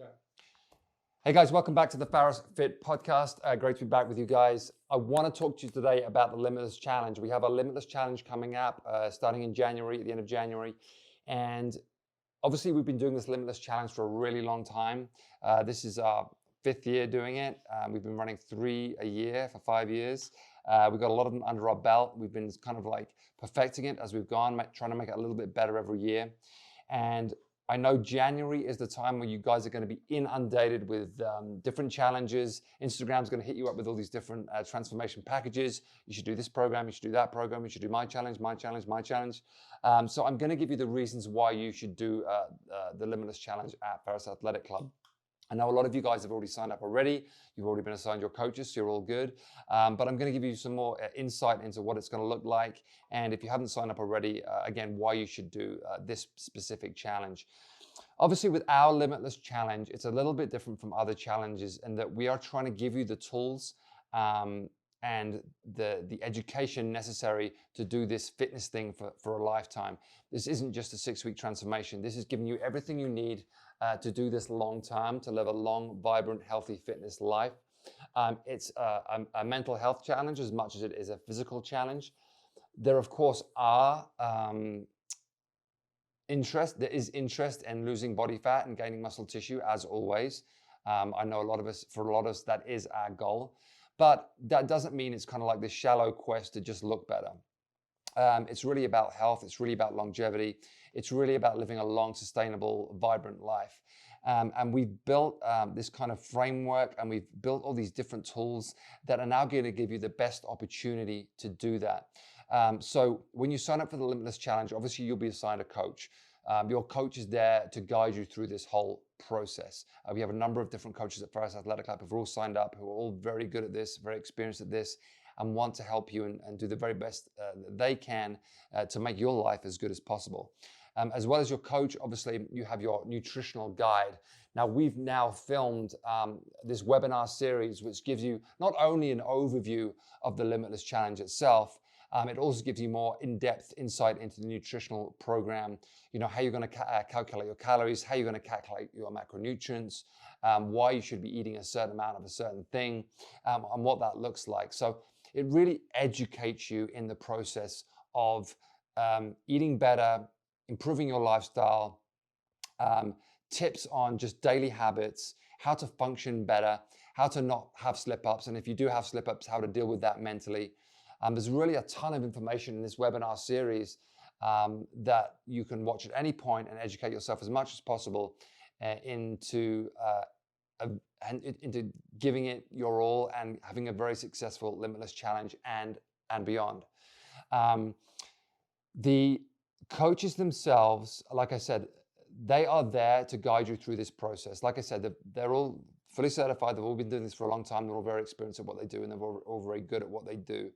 Go. Hey guys, welcome back to the Pharos Fit Podcast. Great to be back with you guys. I want to talk to you today about the Limitless Challenge. We have a Limitless Challenge coming up starting in January, at the end of January. And obviously we've been doing this Limitless Challenge for a really long time. This is our 5th year doing it. We've been running 3 a year for 5 years. We've got a lot of them under our belt. We've been kind of like perfecting it as we've gone, trying to make it a little bit better every year. And I know January is the time where you guys are going to be inundated with different challenges. Instagram's going to hit you up with all these different transformation packages. You should do this program, you should do that program, you should do my challenge, my challenge, my challenge. So I'm going to give you the reasons why you should do the Limitless Challenge at Pharos Athletic Club. I know a lot of you guys have already signed up already. You've already been assigned your coaches, so you're all good. But I'm going to give you some more insight into what it's going to look like. And if you haven't signed up already, again, why you should do this specific challenge. Obviously, with our Limitless Challenge, it's a little bit different from other challenges in that we are trying to give you the tools and the education necessary to do this fitness thing for a lifetime. This isn't just a 6-week transformation. This is giving you everything you need to do this long term, to live a long, vibrant, healthy fitness life. It's a mental health challenge as much as it is a physical challenge. There, of course, are there is interest in losing body fat and gaining muscle tissue, as always. I know for a lot of us, that is our goal. But that doesn't mean it's kind of like this shallow quest to just look better. It's really about health. It's really about longevity. It's really about living a long, sustainable, vibrant life. And we've built this kind of framework, and we've built all these different tools that are now going to give you the best opportunity to do that. So when you sign up for the Limitless Challenge, obviously you'll be assigned a coach. Your coach is there to guide you through this whole process. We have a number of different coaches at Pharos Athletic Club who've all signed up, who are all very good at this, very experienced at this, and want to help you and do the very best that they can to make your life as good as possible. As well as your coach, obviously you have your nutritional guide. Now we've now filmed this webinar series, which gives you not only an overview of the Limitless Challenge itself, it also gives you more in-depth insight into the nutritional program. You know, how you're going to calculate your calories, how you're going to calculate your macronutrients, why you should be eating a certain amount of a certain thing, and what that looks like. So it really educates you in the process of eating better, improving your lifestyle, tips on just daily habits, how to function better, how to not have slip-ups, and if you do have slip-ups, how to deal with that mentally. There's really a ton of information in this webinar series that you can watch at any point and educate yourself as much as possible into giving it your all and having a very successful Limitless Challenge and beyond. The coaches themselves, like I said, they are there to guide you through this process. Like I said, they're all fully certified. They've all been doing this for a long time. They're all very experienced at what they do, and they're all very good at what they do.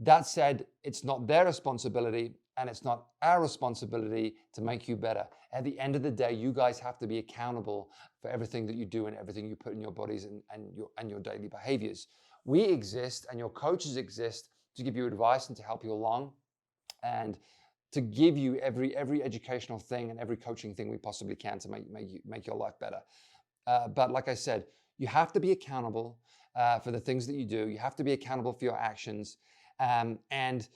That said, it's not their responsibility and it's not our responsibility to make you better. At the end of the day, you guys have to be accountable for everything that you do and everything you put in your bodies and your daily behaviors. We exist, and your coaches exist, to give you advice and to help you along, and to give you every educational thing and every coaching thing we possibly can to make your life better. But like I said, you have to be accountable for the things that you do. You have to be accountable for your actions, and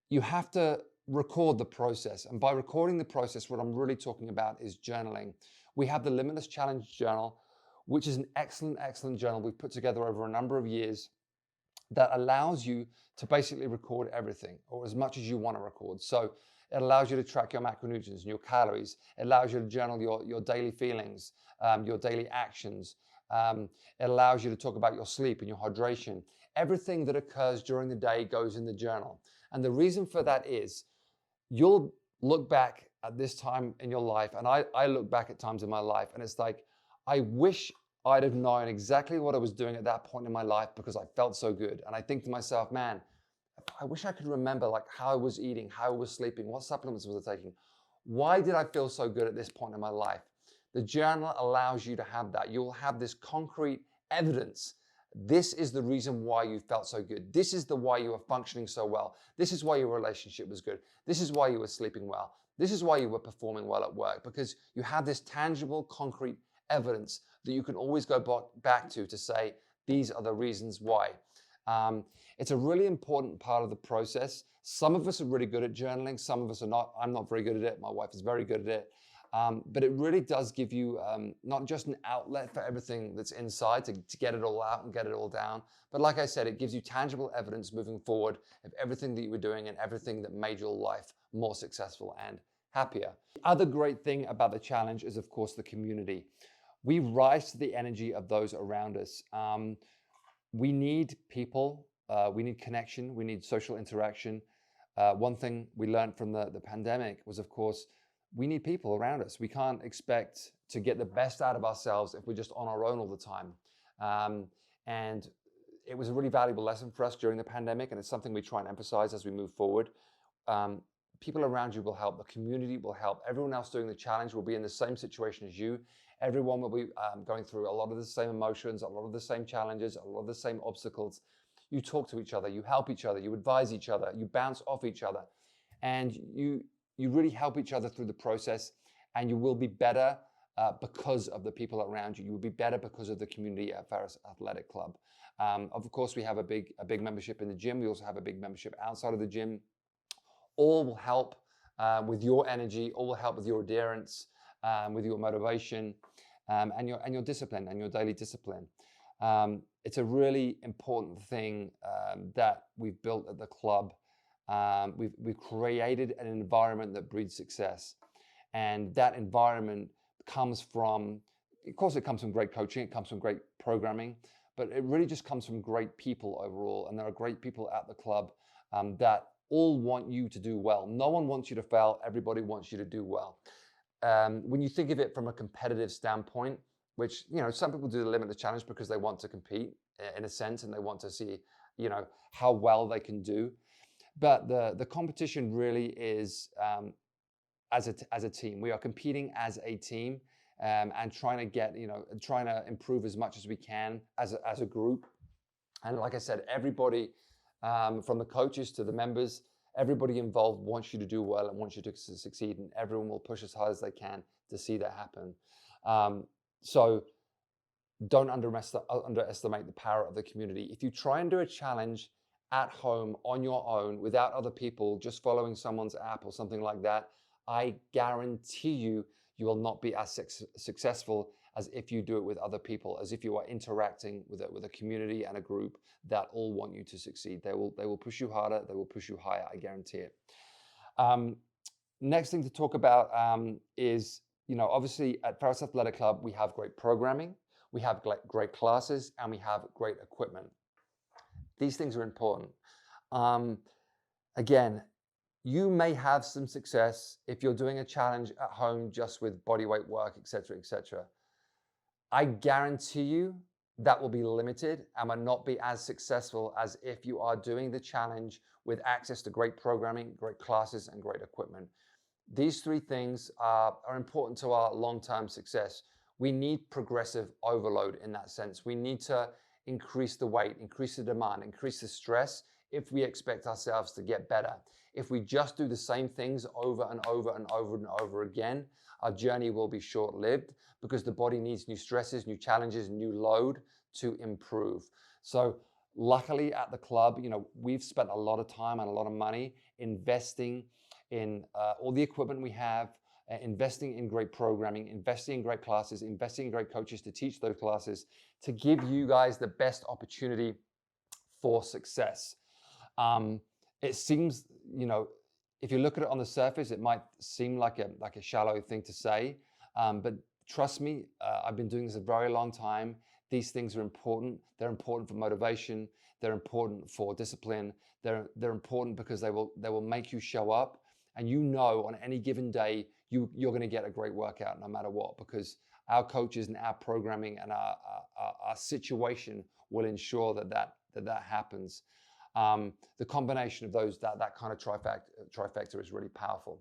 you have to record the process. And by recording the process, what I'm really talking about is journaling. We have the Limitless Challenge Journal, which is an excellent journal we've put together over a number of years that allows you to basically record everything, or as much as you want to record. So it allows you to track your macronutrients and your calories. It allows you to journal your daily feelings, your daily actions. It allows you to talk about your sleep and your hydration. Everything that occurs during the day goes in the journal. And the reason for that is you'll look back at this time in your life, and I look back at times in my life, and it's like, I wish I'd have known exactly what I was doing at that point in my life because I felt so good. And I think to myself, man, I wish I could remember like how I was eating, how I was sleeping, what supplements was I taking. Why did I feel so good at this point in my life? The journal allows you to have that. You'll have this concrete evidence. This is the reason why you felt so good. This is the why you were functioning so well. This is why your relationship was good. This is why you were sleeping well. This is why you were performing well at work, because you have this tangible, concrete evidence that you can always go back to say, these are the reasons why. It's a really important part of the process. Some of us are really good at journaling. Some of us are not. I'm not very good at it. My wife is very good at it. But it really does give you not just an outlet for everything that's inside to get it all out and get it all down, but like I said, it gives you tangible evidence moving forward of everything that you were doing and everything that made your life more successful and happier. The other great thing about the challenge is, of course, the community. We rise to the energy of those around us. We need people, we need connection, we need social interaction. One thing we learned from the pandemic was, of course, we need people around us. We can't expect to get the best out of ourselves if we're just on our own all the time. And it was a really valuable lesson for us during the pandemic, and it's something we try and emphasize as we move forward. People around you will help, the community will help, everyone else doing the challenge will be in the same situation as you. Everyone will be going through a lot of the same emotions, a lot of the same challenges, a lot of the same obstacles. You talk to each other, you help each other, you advise each other, you bounce off each other, and you really help each other through the process, and you will be better because of the people around you. You will be better because of the community at Pharos Athletic Club. Of course, we have a big membership in the gym. We also have a big membership outside of the gym. All will help with your energy. All will help with your adherence, with your motivation, and your discipline and your daily discipline. It's a really important thing that we've built at the club. We've created an environment that breeds success, and that environment comes from, of course, it comes from great coaching, it comes from great programming, but it really just comes from great people overall. And there are great people at the club that all want you to do well. No one wants you to fail. Everybody wants you to do well. When you think of it from a competitive standpoint, which, some people do the Limitless Challenge because they want to compete in a sense, and they want to see, how well they can do. But the competition really is as a team. We are competing as a team and trying to improve as much as we can as a group. And like I said, everybody from the coaches to the members, everybody involved wants you to do well and wants you to succeed, and everyone will push as hard as they can to see that happen. So don't underestimate the power of the community. If you try and do a challenge at home on your own without other people, just following someone's app or something like that, I guarantee you will not be as successful as if you do it with other people, as if you are interacting with a community and a group that all want you to succeed. They will push you harder, they will push you higher, I guarantee it. Next thing to talk about is, obviously at Pharos Athletic Club, we have great programming, we have great classes, and we have great equipment. These things are important. Again, you may have some success if you're doing a challenge at home just with bodyweight work, etc., etc. I guarantee you that will be limited and will not be as successful as if you are doing the challenge with access to great programming, great classes, and great equipment. These three things are important to our long-term success. We need progressive overload in that sense. We need to increase the weight, increase the demand, increase the stress if we expect ourselves to get better. If we just do the same things over and over and over and over again, our journey will be short-lived because the body needs new stresses, new challenges, new load to improve. So luckily at the club, we've spent a lot of time and a lot of money investing in all the equipment we have, investing in great programming, investing in great classes, investing in great coaches to teach those classes, to give you guys the best opportunity for success. It seems, if you look at it on the surface, it might seem like a shallow thing to say, but trust me, I've been doing this a very long time. These things are important. They're important for motivation. They're important for discipline. They're important because they will make you show up, and on any given day you're going to get a great workout no matter what, because our coaches and our programming and our situation will ensure that happens. The combination of those, that kind of trifecta is really powerful.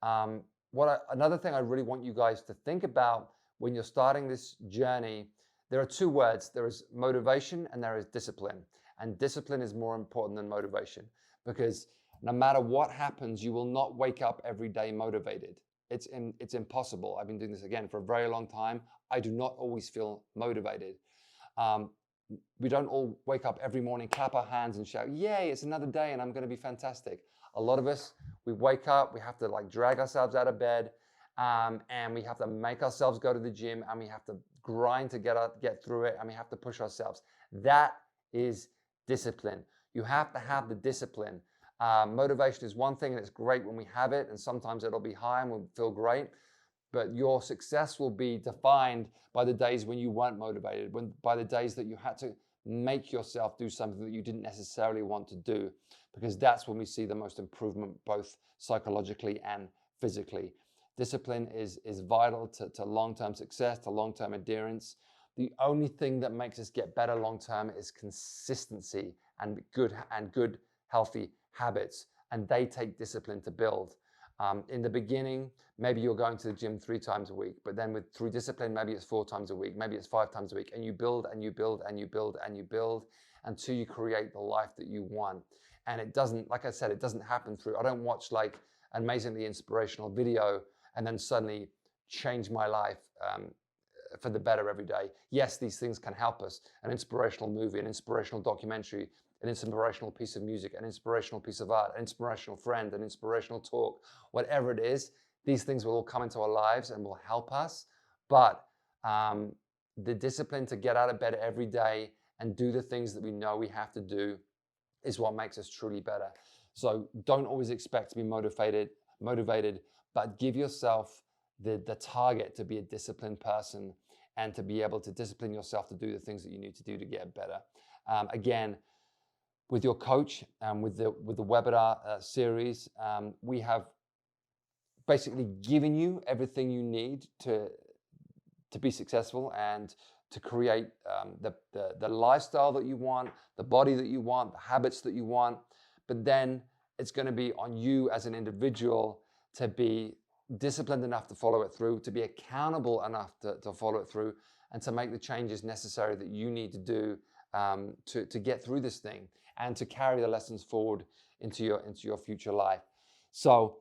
Another thing I really want you guys to think about when you're starting this journey, there are two words. There is motivation and there is discipline. And discipline is more important than motivation, because no matter what happens, you will not wake up every day motivated. It's impossible. I've been doing this again for a very long time. I do not always feel motivated. We don't all wake up every morning, clap our hands and shout, yay, it's another day and I'm going to be fantastic. A lot of us, we wake up, we have to like drag ourselves out of bed, and we have to make ourselves go to the gym, and we have to grind to get through it, and we have to push ourselves. That is discipline. You have to have the discipline. Motivation is one thing, and it's great when we have it, and sometimes it'll be high and we'll feel great. But your success will be defined by the days when you weren't motivated, by the days that you had to make yourself do something that you didn't necessarily want to do, because that's when we see the most improvement, both psychologically and physically. Discipline is vital to long-term success, to long-term adherence. The only thing that makes us get better long-term is consistency and good, healthy habits, and they take discipline to build. In the beginning, maybe you're going to the gym 3 times a week, but then through discipline, maybe it's 4 times a week, maybe it's 5 times a week, and you build and you build and you build and you build until you create the life that you want. And it doesn't, like I said, it doesn't happen through, I don't watch like an amazingly inspirational video and then suddenly change my life for the better every day. Yes, these things can help us. An inspirational movie, an inspirational documentary, an inspirational piece of music, an inspirational piece of art, an inspirational friend, an inspirational talk, whatever it is, these things will all come into our lives and will help us. But the discipline to get out of bed every day and do the things that we know we have to do is what makes us truly better. So don't always expect to be motivated, but give yourself the target to be a disciplined person and to be able to discipline yourself to do the things that you need to do to get better. Again, with your coach and with the webinar series, we have basically given you everything you need to be successful and to create the lifestyle that you want, the body that you want, the habits that you want. But then it's going to be on you as an individual to be disciplined enough to follow it through, to be accountable enough to follow it through, and to make the changes necessary that you need to do to get through this thing and to carry the lessons forward into your future life. So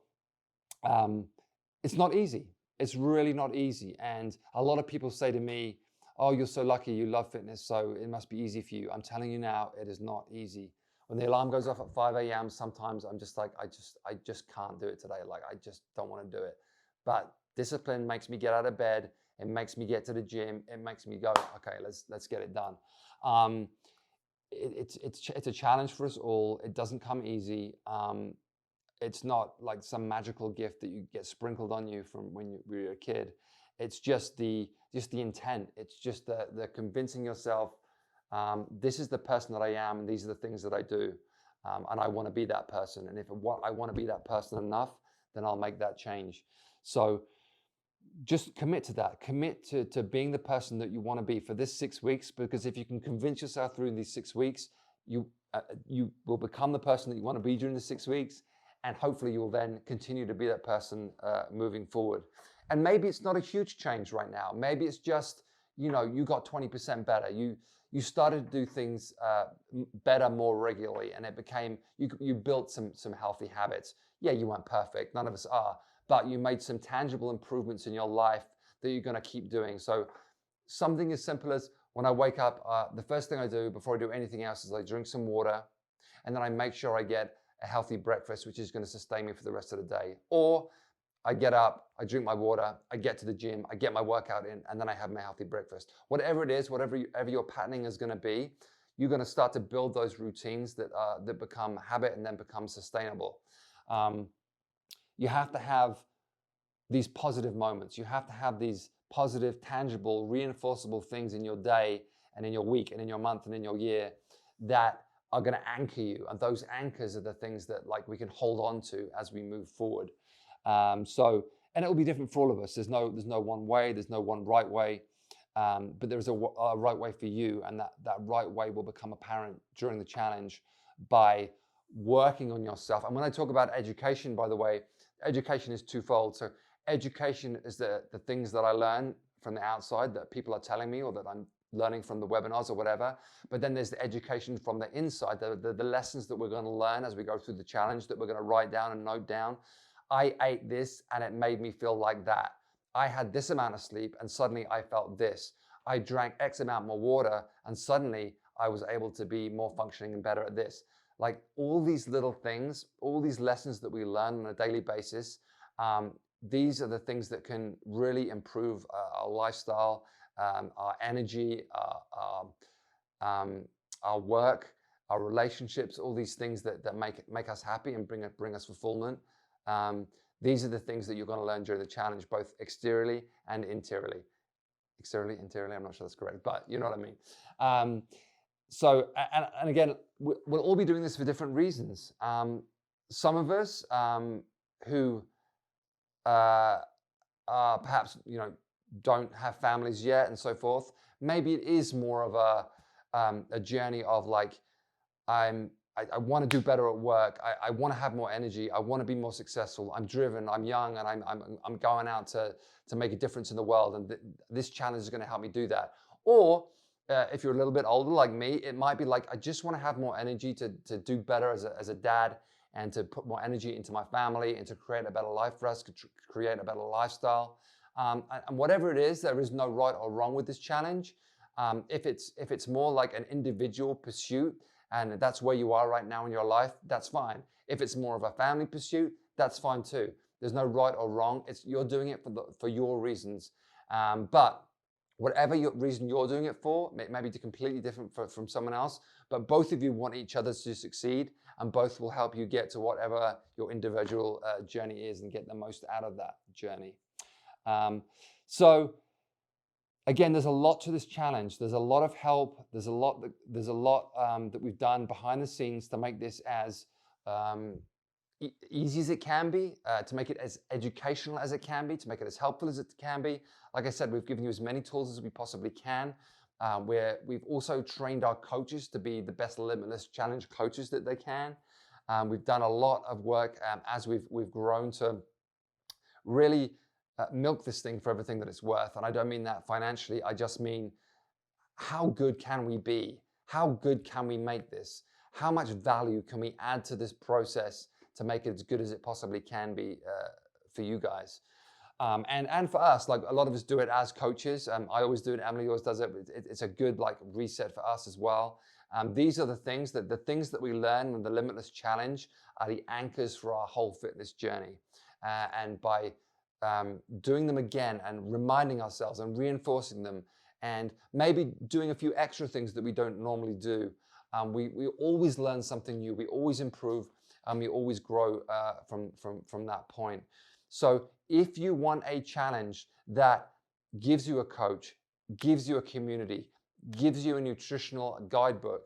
it's not easy. It's really not easy. And a lot of people say to me, oh, you're so lucky, you love fitness, so it must be easy for you. I'm telling you now, it is not easy. When the alarm goes off at 5 a.m., sometimes I'm just like, I just can't do it today. Like, I just don't want to do it. But discipline makes me get out of bed. It makes me get to the gym. It makes me go, okay, let's get it done. It's a challenge for us all. It doesn't come easy. It's not like some magical gift that you get sprinkled on you from when you were a kid. It's just the intent. It's just the convincing yourself, this is the person that I am, and these are the things that I do, and I want to be that person. And if I want to be that person enough, then I'll make that change. So just commit to that. Commit to being the person that you want to be for this 6 weeks, because if you can convince yourself through these 6 weeks, you will become the person that you want to be during the 6 weeks, and hopefully you will then continue to be that person moving forward. And maybe it's not a huge change right now. Maybe it's just, you got 20% better. You started to do things better more regularly, and it became, you built some healthy habits. Yeah, you weren't perfect. None of us are. But you made some tangible improvements in your life that you're going to keep doing. So something as simple as when I wake up, the first thing I do before I do anything else is I drink some water, and then I make sure I get a healthy breakfast, which is going to sustain me for the rest of the day. Or I get up, I drink my water, I get to the gym, I get my workout in, and then I have my healthy breakfast. Whatever it is, whatever your patterning is going to be, you're going to start to build those routines that become habit and then become sustainable. You have to have these positive moments. You have to have these positive, tangible, reinforceable things in your day and in your week and in your month and in your year that are going to anchor you. And those anchors are the things that we can hold on to as we move forward. And it will be different for all of us. There's no one way, there's no one right way, but there's a right way for you, and that right way will become apparent during the challenge by working on yourself. And when I talk about education, by the way, education is twofold. So education is the things that I learn from the outside that people are telling me, or that I'm learning from the webinars or whatever. But then there's the education from the inside, the lessons that we're going to learn as we go through the challenge, that we're going to write down and note down. I ate this and it made me feel like that. I had this amount of sleep and suddenly I felt this. I drank X amount more water and suddenly I was able to be more functioning and better at this. Like all these little things, all these lessons that we learn on a daily basis, these are the things that can really improve our lifestyle, our energy, our work, our relationships, all these things that make us happy and bring us fulfillment. These are the things that you're going to learn during the challenge, both exteriorly and interiorly. Interiorly, I'm not sure that's correct, but you know what I mean. So, and again, we'll all be doing this for different reasons. Some of us who perhaps, don't have families yet and so forth, maybe it is more of a journey of like, I want to do better at work. I want to have more energy. I want to be more successful. I'm driven. I'm young, and I'm going out to make a difference in the world. And this challenge is going to help me do that. Or if you're a little bit older like me, it might be like I just want to have more energy to do better as a dad, and to put more energy into my family, and to create a better life for us, to create a better lifestyle. And whatever it is, there is no right or wrong with this challenge. If it's more like an individual pursuit, and that's where you are right now in your life, that's fine. If it's more of a family pursuit, that's fine too. There's no right or wrong. You're doing it for your reasons. But whatever reason you're doing it for, may be completely different from someone else, but both of you want each other to succeed, and both will help you get to whatever your individual journey is and get the most out of that journey. So again, there's a lot to this challenge. There's a lot of help. There's a lot that we've done behind the scenes to make this as easy as it can be, to make it as educational as it can be, to make it as helpful as it can be. Like I said, we've given you as many tools as we possibly can. We've also trained our coaches to be the best Limitless Challenge coaches that they can. We've done a lot of work as we've grown to really milk this thing for everything that it's worth. And I don't mean that financially. I just mean, how good can we be? How good can we make this? How much value can we add to this process to make it as good as it possibly can be for you guys? And for us, like a lot of us do it as coaches. I always do it. Emily always does it. It's a good like reset for us as well. These are the things that we learn in the Limitless Challenge are the anchors for our whole fitness journey. And by doing them again and reminding ourselves and reinforcing them, and maybe doing a few extra things that we don't normally do, we always learn something new. We always improve, and we always grow from that point. So if you want a challenge that gives you a coach, gives you a community, gives you a nutritional guidebook,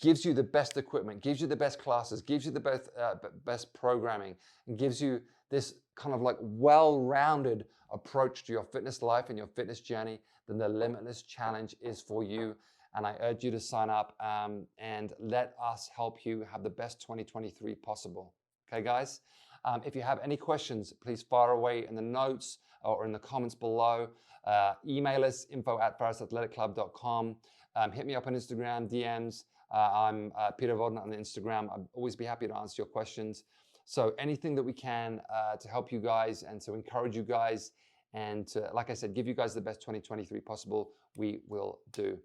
gives you the best equipment, gives you the best classes, gives you the best programming, and gives you this kind of like well-rounded approach to your fitness life and your fitness journey, then the Limitless Challenge is for you. And I urge you to sign up and let us help you have the best 2023 possible. Okay, guys? If you have any questions, please fire away in the notes or in the comments below. Email us, info@pharosathletic.club.com. Hit me up on Instagram, DMs. I'm Piet Vodden on the Instagram. I'd always be happy to answer your questions. So anything that we can to help you guys and to encourage you guys and to, like I said, give you guys the best 2023 possible, we will do.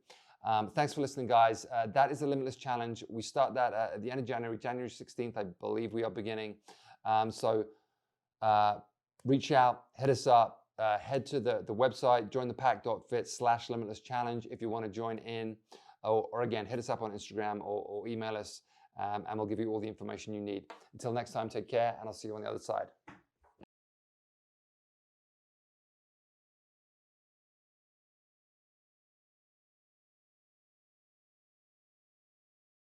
Thanks for listening, guys. That is the Limitless Challenge. We start that at the end of January 16th, I believe we are beginning. So reach out, hit us up, head to the website, jointhepac.fit/Limitless Challenge if you want to join in, or again, hit us up on Instagram or email us, and we'll give you all the information you need. Until next time, take care, and I'll see you on the other side.